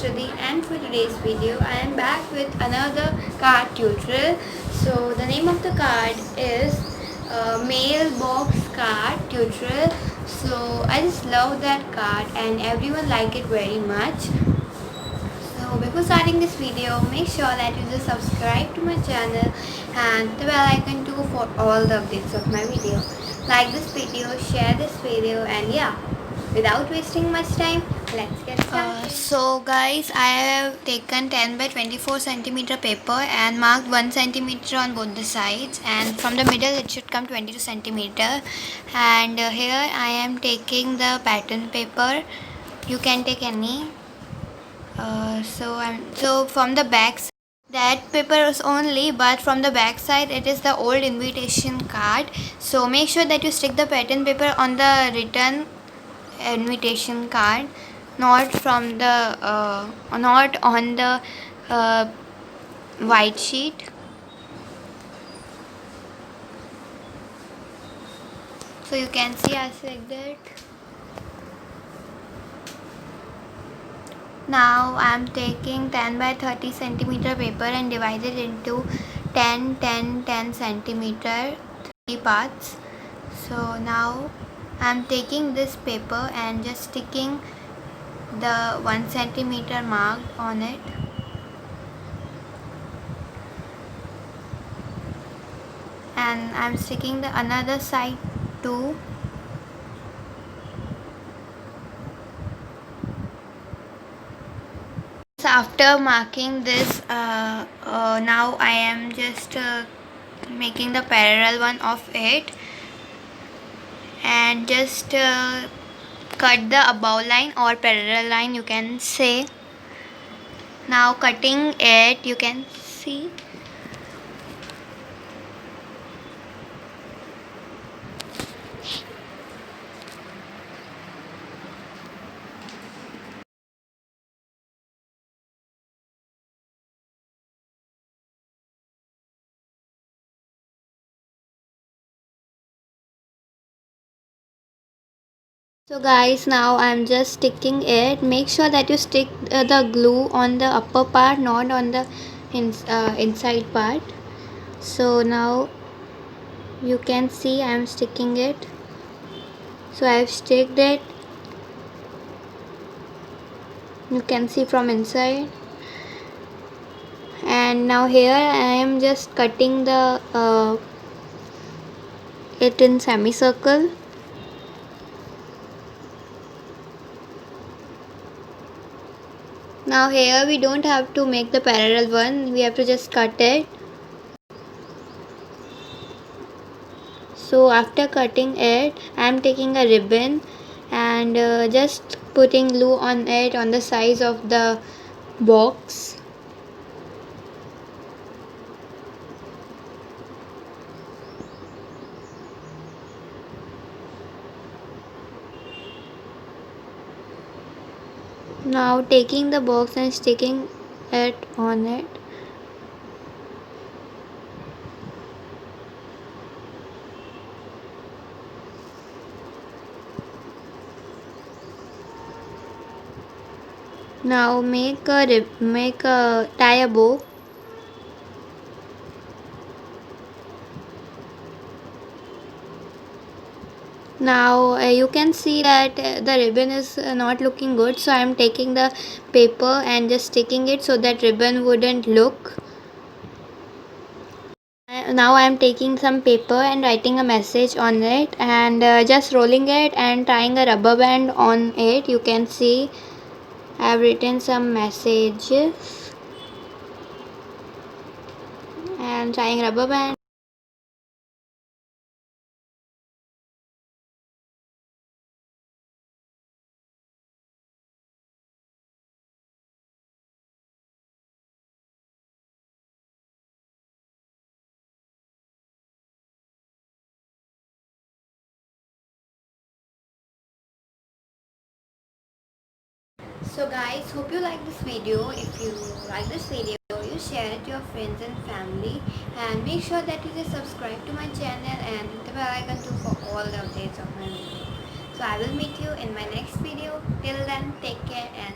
Study, and for today's video I am back with another card tutorial. So the name of the card is Mailbox card tutorial. So I just love that card and everyone like it very much. So before starting this video, make sure that you just subscribe to my channel and the bell icon too for all the updates of my video. Like this video, share this video, and yeah, without wasting much time, let's get started. So guys, I have taken 10 by 24 centimeter paper and marked 1 centimeter on both the sides, and from the middle it should come 22 centimeter. And here I am taking the pattern paper. You can take any. So from the back side, that paper is only, but from the back side it is the old invitation card. So make sure that you stick the pattern paper on the return invitation card, not from the not on the white sheet. So you can see as like that. Now I am taking 10 by 30 centimeter paper and divided into 10, 10, 10 centimeter 3 parts. So now I am taking this paper and just sticking the 1 centimeter marked on it. And I am sticking the another side too. So after marking this, now I am just making the parallel one of it and just cut the above line or parallel line, you can say. Now cutting it, you can see. So guys, now I'm just sticking it. Make sure that you stick the glue on the upper part, not on the inside part. So now you can see I'm sticking it. So I've sticked it. You can see from inside. And now here I am just cutting the it in semicircle. Now here we don't have to make the parallel one, we have to just cut it. So after cutting it, I am taking a ribbon and just putting glue on it on the size of the box. Now taking the box and sticking it on it. Now tie a bow. Now you can see that the ribbon is not looking good, so I am taking the paper and just sticking it so that ribbon wouldn't look. Now I am taking some paper and writing a message on it and just rolling it and tying a rubber band on it. You can see I have written some messages and tying rubber band. So guys, hope you like this video. If you like this video, you share it to your friends and family, and make sure that you just subscribe to my channel and hit the bell icon too for all the updates of my video. So I will meet you in my next video. Till then, take care and